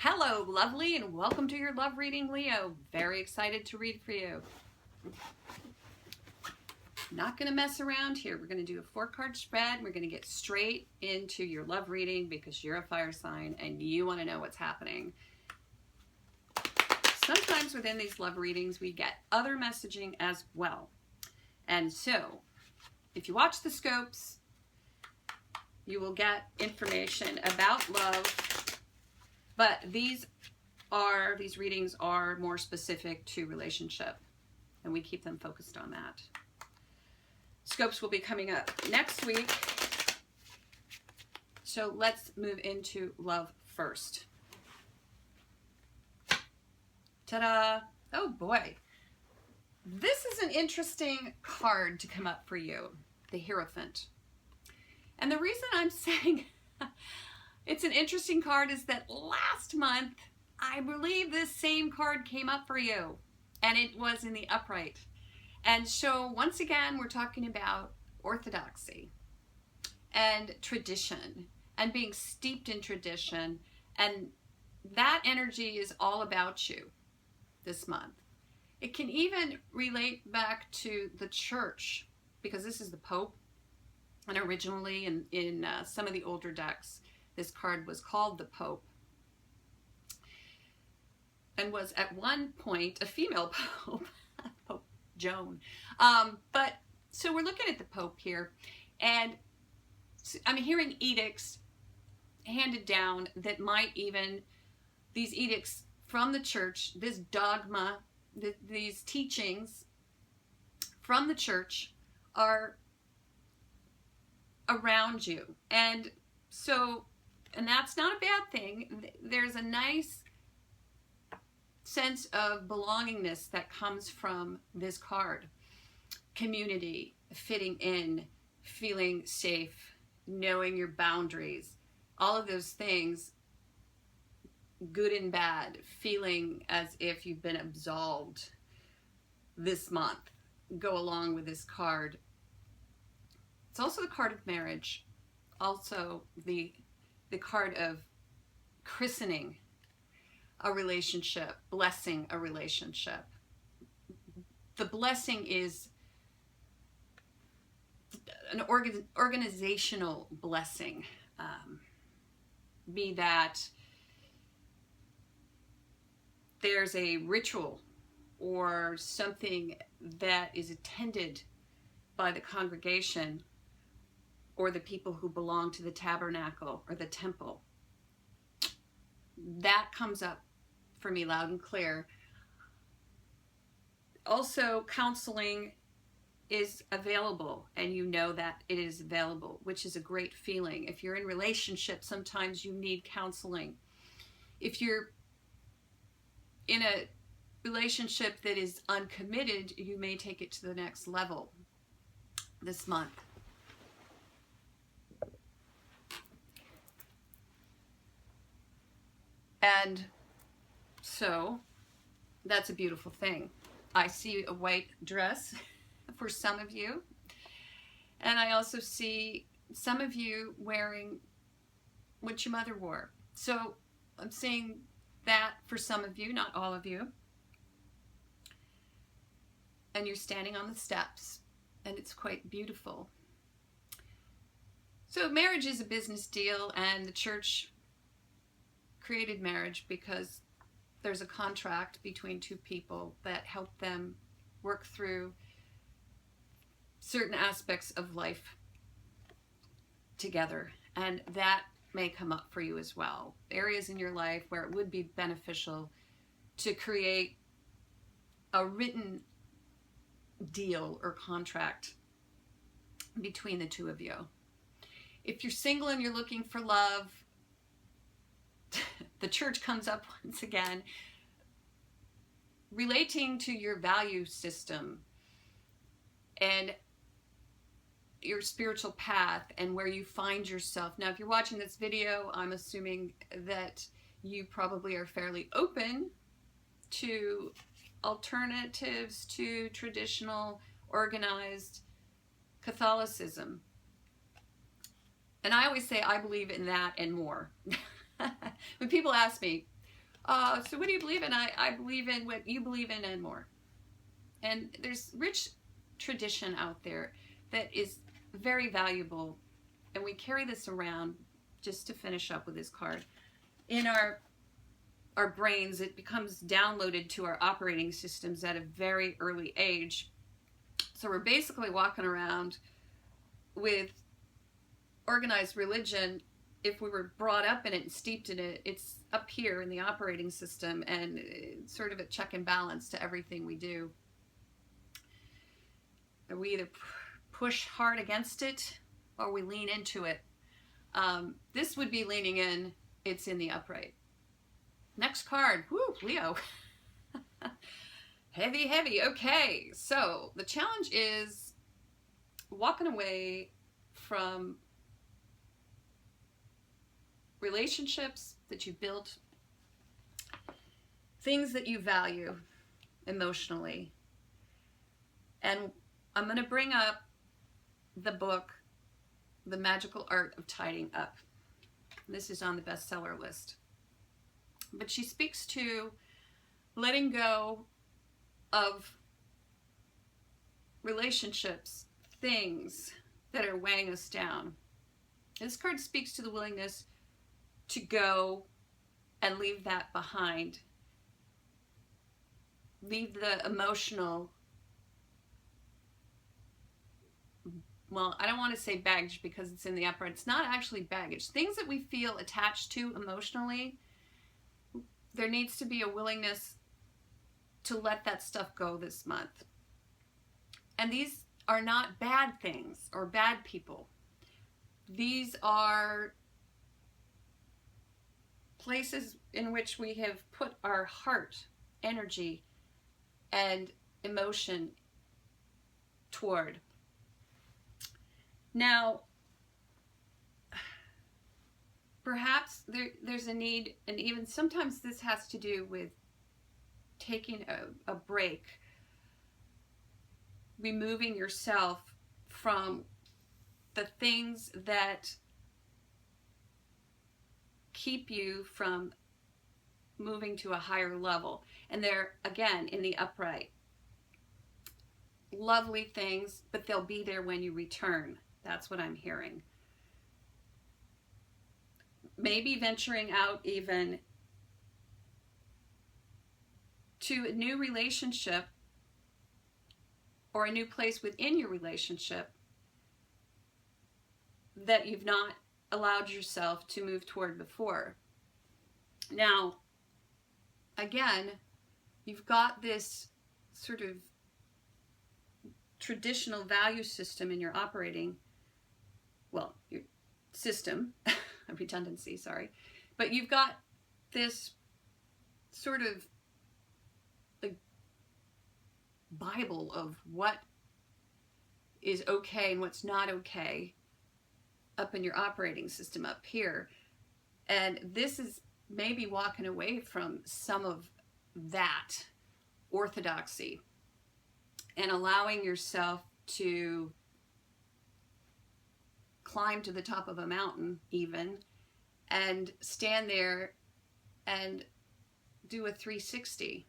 Hello, lovely, and welcome to your love reading, Leo. Very excited to read for you. Not going to mess around here. We're going to do a 4-card spread. We're going to get straight into your love reading because you're a fire sign and you want to know what's happening. Sometimes within these love readings, we get other messaging as well. And so, if you watch the scopes, you will get information about love, but these readings are more specific to relationship, and we keep them focused on that. Scopes will be coming up next week, so let's move into love first. Ta-da! Oh boy, this is an interesting card to come up for you, the Hierophant. And the reason I'm saying it's an interesting card is that last month, I believe this same card came up for you, and it was in the upright. And so once again, we're talking about orthodoxy and tradition and being steeped in tradition, and that energy is all about you this month. It can even relate back to the church, because this is the Pope, and originally in some of the older decks, this card was called the Pope, and was at one point a female Pope, Pope Joan. But so we're looking at the Pope here, and I'm hearing edicts handed down that might even, these edicts from the church, this dogma, these teachings from the church are around you. And so, and that's not a bad thing. There's a nice sense of belongingness that comes from this card. Community, fitting in, feeling safe, knowing your boundaries, all of those things, good and bad, feeling as if you've been absolved this month, go along with this card. It's also the card of marriage, also the card of christening a relationship, blessing a relationship. The blessing is an organizational blessing, be that there's a ritual or something that is attended by the congregation or the people who belong to the tabernacle or the temple. That comes up for me loud and clear. Also, counseling is available, and you know that it is available, which is a great feeling. If you're in relationship, sometimes you need counseling. If you're in a relationship that is uncommitted, you may take it to the next level this month. And so that's a beautiful thing. I see a white dress for some of you, and I also see some of you wearing what your mother wore. So I'm seeing that for some of you, not all of you. And you're standing on the steps, and it's quite beautiful. So marriage is a business deal, and the church created marriage because there's a contract between two people that help them work through certain aspects of life together. And that may come up for you as well. Areas in your life where it would be beneficial to create a written deal or contract between the two of you. If you're single and you're looking for love, the church comes up once again, relating to your value system and your spiritual path and where you find yourself. Now, if you're watching this video, I'm assuming that you probably are fairly open to alternatives to traditional, organized Catholicism. And I always say I believe in that and more. When people ask me, So what do you believe in? I believe in what you believe in and more. And there's rich tradition out there that is very valuable. And we carry this around, just to finish up with this card, in our brains. It becomes downloaded to our operating systems at a very early age. So we're basically walking around with organized religion. If we were brought up in it and steeped in it, it's up here in the operating system, and it's sort of a check and balance to everything we do. We either push hard against it or we lean into it. This would be leaning in. It's in the upright. Next card. Woo, Leo. Heavy, heavy. Okay, so the challenge is walking away from relationships that you built, things that you value emotionally. And I'm going to bring up the book, The Magical Art of Tidying Up. This is on the bestseller list. But she speaks to letting go of relationships, things that are weighing us down. This card speaks to the willingness to go and leave that behind. Leave the emotional, well, I don't want to say baggage because it's in the upright. It's not actually baggage. Things that we feel attached to emotionally, there needs to be a willingness to let that stuff go this month. And these are not bad things or bad people. These are places in which we have put our heart, energy, and emotion toward. Now, perhaps there's a need, and even sometimes this has to do with taking a break, removing yourself from the things that keep you from moving to a higher level. And they're, again, in the upright. Lovely things, but they'll be there when you return. That's what I'm hearing. Maybe venturing out even to a new relationship or a new place within your relationship that you've not allowed yourself to move toward before. Now, again, you've got this sort of traditional value system in your operating, well, your system, redundancy, sorry, but you've got this sort of like Bible of what is okay and what's not okay up in your operating system up here. And this is maybe walking away from some of that orthodoxy and allowing yourself to climb to the top of a mountain even and stand there and do a 360.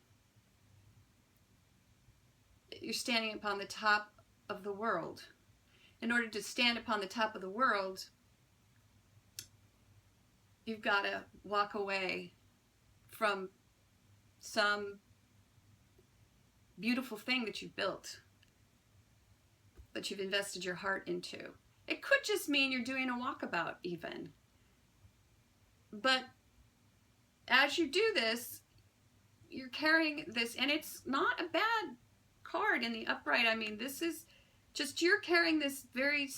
You're standing upon the top of the world. In order to stand upon the top of the world, you've got to walk away from some beautiful thing that you've built, that you've invested your heart into. It could just mean you're doing a walkabout even. But as you do this, you're carrying this, and it's not a bad card in the upright. I mean, this is just, you're carrying this very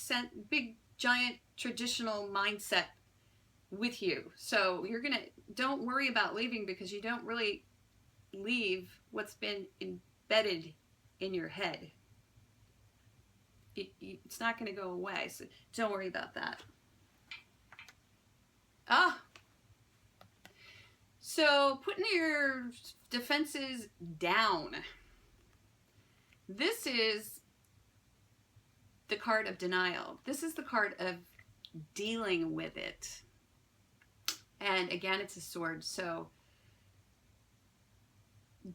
big, giant, traditional mindset with you. So you're going to, don't worry about leaving, because you don't really leave what's been embedded in your head. It's not going to go away, so don't worry about that. So putting your defenses down. This is the card of denial. This is the card of dealing with it. And again, it's a sword. So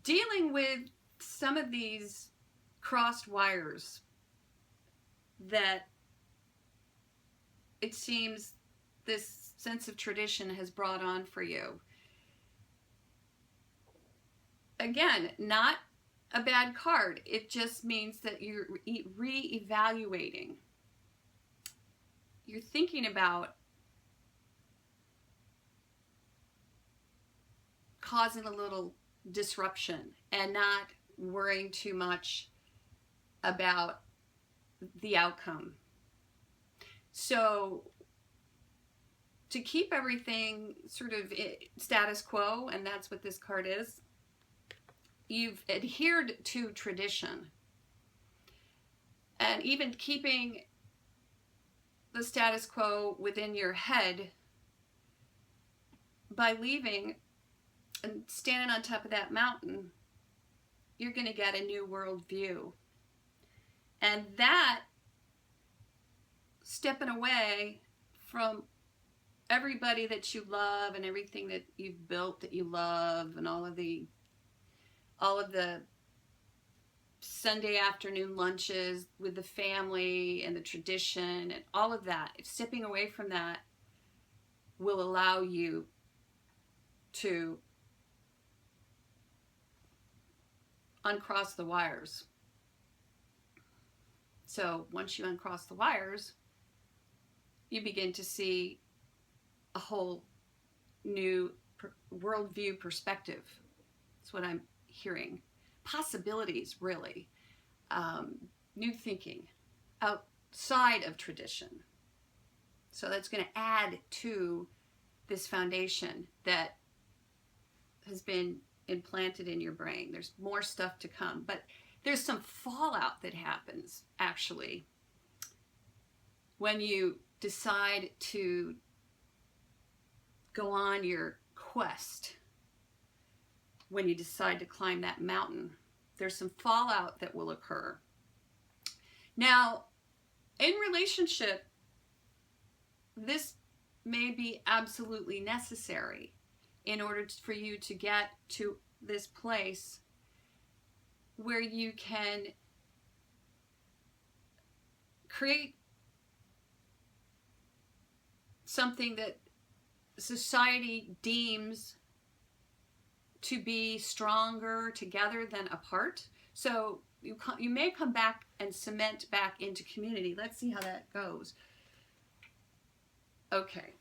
dealing with some of these crossed wires that it seems this sense of tradition has brought on for you. Again, not a bad card. It just means that you're re-evaluating. You're thinking about causing a little disruption and not worrying too much about the outcome. So to keep everything sort of status quo, and that's what this card is, you've adhered to tradition. And even keeping the status quo within your head by leaving and standing on top of that mountain, you're going to get a new world view. And that, stepping away from everybody that you love and everything that you've built that you love, and all of the Sunday afternoon lunches with the family and the tradition and all of that, stepping away from that will allow you to uncross the wires. So once you uncross the wires, you begin to see a whole new worldview perspective. That's what I'm hearing. Possibilities, really. New thinking outside of tradition. So that's going to add to this foundation that has been implanted in your brain. There's more stuff to come, but there's some fallout that happens actually when you decide to go on your quest, when you decide to climb that mountain. There's some fallout that will occur. Now, in relationship, this may be absolutely necessary in order for you to get to this place where you can create something that society deems to be stronger together than apart. So you may come back and cement back into community. Let's see how that goes. Okay.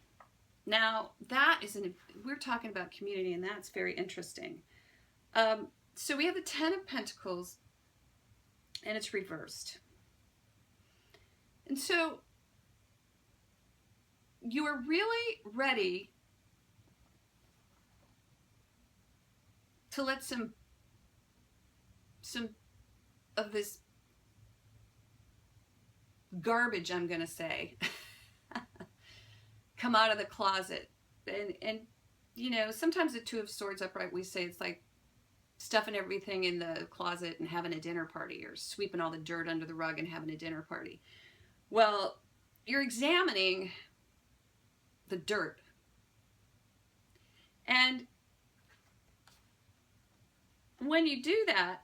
Now, that is we're talking about community, and that's very interesting. So we have the Ten of Pentacles, and it's reversed. And so you are really ready to let some of this garbage, I'm going to say, come out of the closet. And you know, sometimes the Two of Swords upright, we say it's like stuffing everything in the closet and having a dinner party, or sweeping all the dirt under the rug and having a dinner party. Well, you're examining the dirt. And when you do that,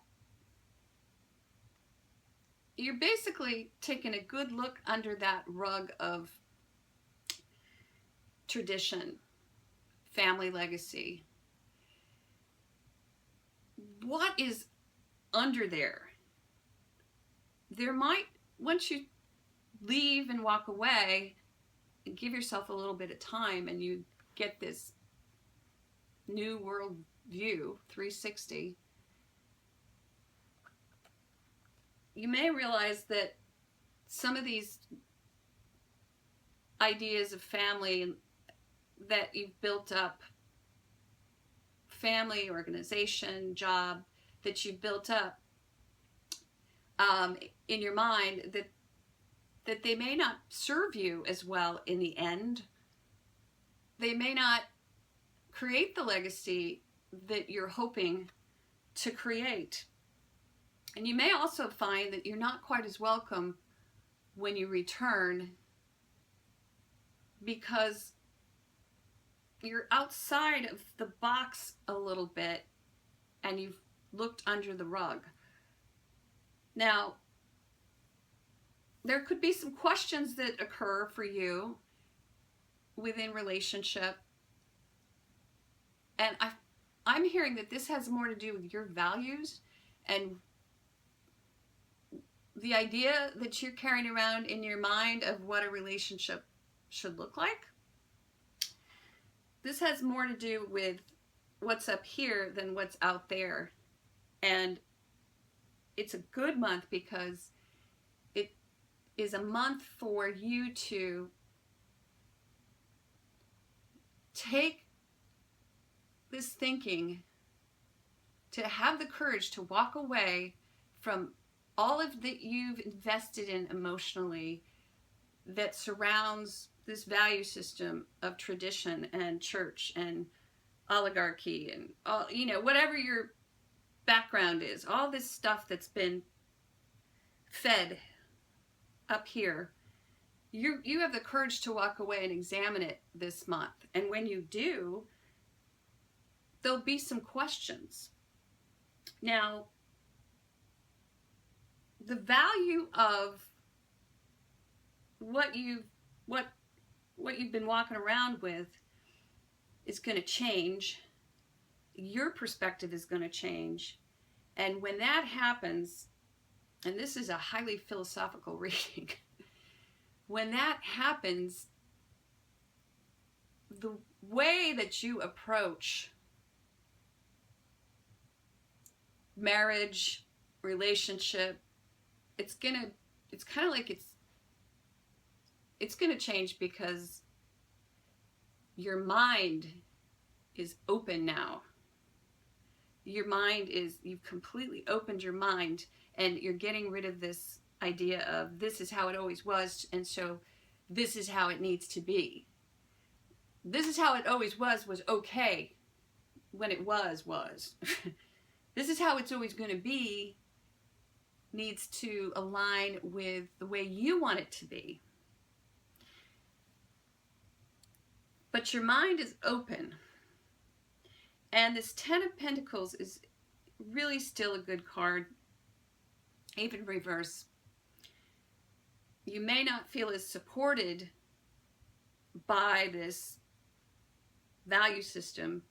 you're basically taking a good look under that rug of tradition, family legacy. What is under there? There might, once you leave and walk away, and give yourself a little bit of time, and you get this new world view, 360, you may realize that some of these ideas of family that you've built up, family, organization, job, that you've built up in your mind, that they may not serve you as well in the end. They may not create the legacy that you're hoping to create. And you may also find that you're not quite as welcome when you return, because you're outside of the box a little bit, and you've looked under the rug. Now, there could be some questions that occur for you within relationship. And I'm hearing that this has more to do with your values and the idea that you're carrying around in your mind of what a relationship should look like. This has more to do with what's up here than what's out there. And it's a good month because it is a month for you to take this thinking, to have the courage to walk away from all of that you've invested in emotionally that surrounds this value system of tradition and church and oligarchy and all, you know, whatever your background is, all this stuff that's been fed up here. You have the courage to walk away and examine it this month. And when you do, there'll be some questions. Now, the value of what you've been walking around with is going to change. Your perspective is going to change. And when that happens, and this is a highly philosophical reading, when that happens, the way that you approach marriage, relationship, it's kind of like it's gonna change because your mind is open now. Your mind is, you've completely opened your mind and you're getting rid of this idea of this is how it always was, and so this is how it needs to be. This is how it always was okay when it was. This is how it's always going to be needs to align with the way you want it to be. But your mind is open. And this Ten of Pentacles is really still a good card, even reverse. You may not feel as supported by this value system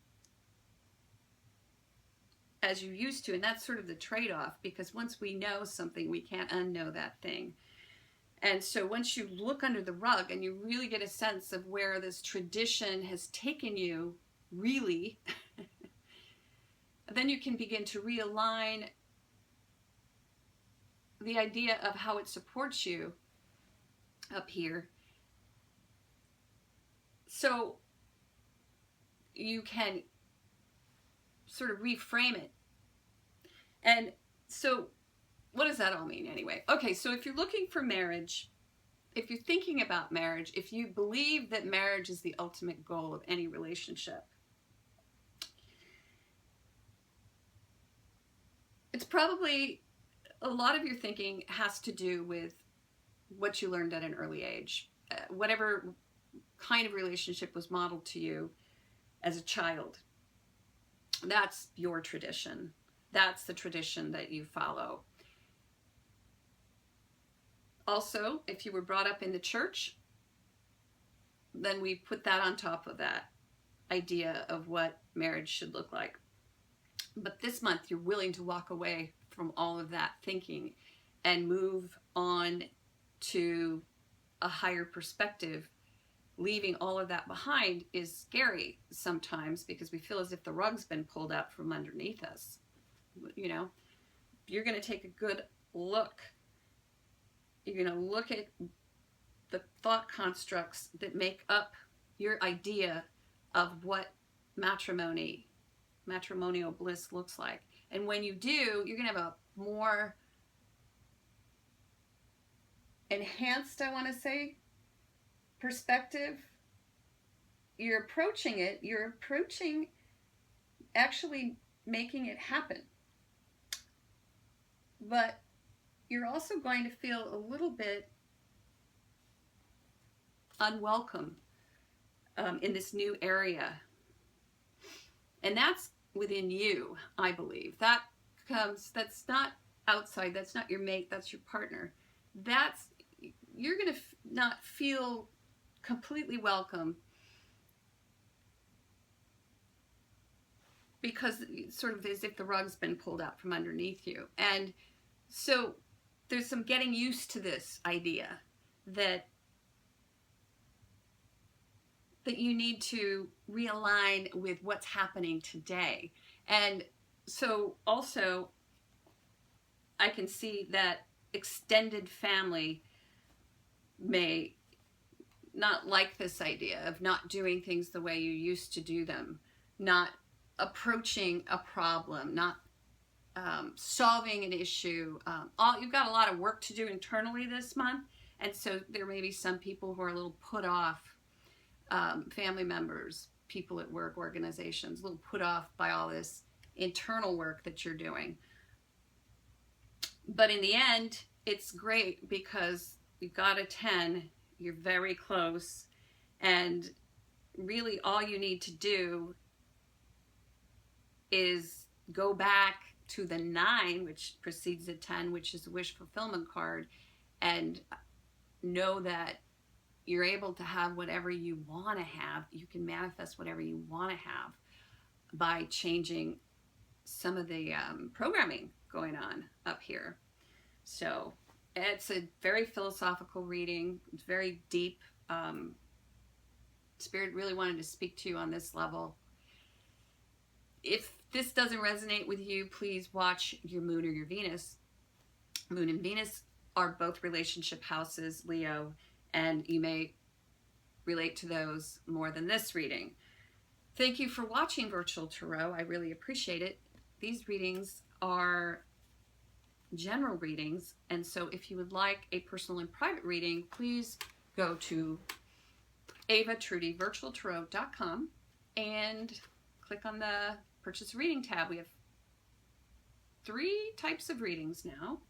as you used to, and that's sort of the trade-off, because once we know something, we can't unknow that thing. And so once you look under the rug and you really get a sense of where this tradition has taken you, really, then you can begin to realign the idea of how it supports you up here. So you can sort of reframe it. And so what does that all mean anyway? Okay, so if you're looking for marriage, if you're thinking about marriage, if you believe that marriage is the ultimate goal of any relationship, it's probably, a lot of your thinking has to do with what you learned at an early age. Whatever kind of relationship was modeled to you as a child, that's your tradition. That's the tradition that you follow. Also, if you were brought up in the church, then we put that on top of that idea of what marriage should look like. But this month, you're willing to walk away from all of that thinking and move on to a higher perspective. Leaving all of that behind is scary sometimes because we feel as if the rug's been pulled out from underneath us. You know, you're going to take a good look. You're going to look at the thought constructs that make up your idea of what matrimonial bliss looks like. And when you do, you're going to have a more enhanced, I want to say, perspective. You're approaching actually making it happen. But you're also going to feel a little bit unwelcome in this new area. And that's within you, I believe. That comes, that's not outside, that's not your mate, that's your partner, you're going to not feel completely welcome, because it's sort of as if the rug's been pulled out from underneath you. And so there's some getting used to this idea that you need to realign with what's happening today. And so also I can see that extended family may not like this idea of not doing things the way you used to do them, not approaching a problem, not solving an issue. You've got a lot of work to do internally this month, and so there may be some people who are a little put off, family members, people at work, organizations, a little put off by all this internal work that you're doing. But in the end, it's great because you've got a 10, you're very close, and really all you need to do is go back to the 9, which precedes the 10, which is a wish fulfillment card, and know that you're able to have whatever you want to have. You can manifest whatever you want to have by changing some of the programming going on up here. So it's a very philosophical reading. It's very deep. Spirit really wanted to speak to you on this level. If this doesn't resonate with you, please watch your Moon or your Venus. Moon and Venus are both relationship houses, Leo, and you may relate to those more than this reading. Thank you for watching Virtual Tarot. I really appreciate it. These readings are general readings, and so if you would like a personal and private reading, please go to AvaTrudyVirtualTarot.com and click on the Purchase a Reading tab. We have 3 types of readings now.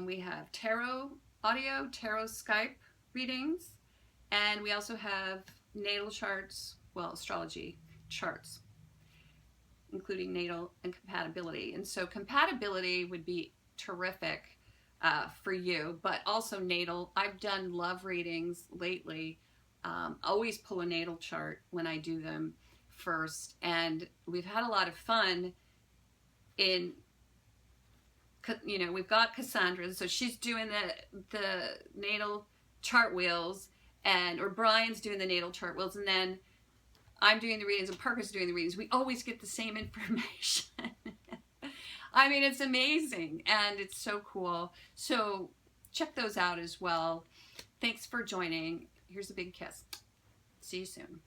We have tarot audio, tarot Skype readings, and we also have natal charts, well, astrology charts, including natal and compatibility. And so compatibility would be terrific for you, but also natal. I've done love readings lately. Always pull a natal chart when I do them first, and we've had a lot of fun in, you know, we've got Cassandra, so she's doing the natal chart wheels, or Brian's doing the natal chart wheels, and then I'm doing the readings and Parker's doing the readings. We always get the same information. I mean, it's amazing, and it's so cool. So check those out as well. Thanks for joining. Here's a big kiss. See you soon.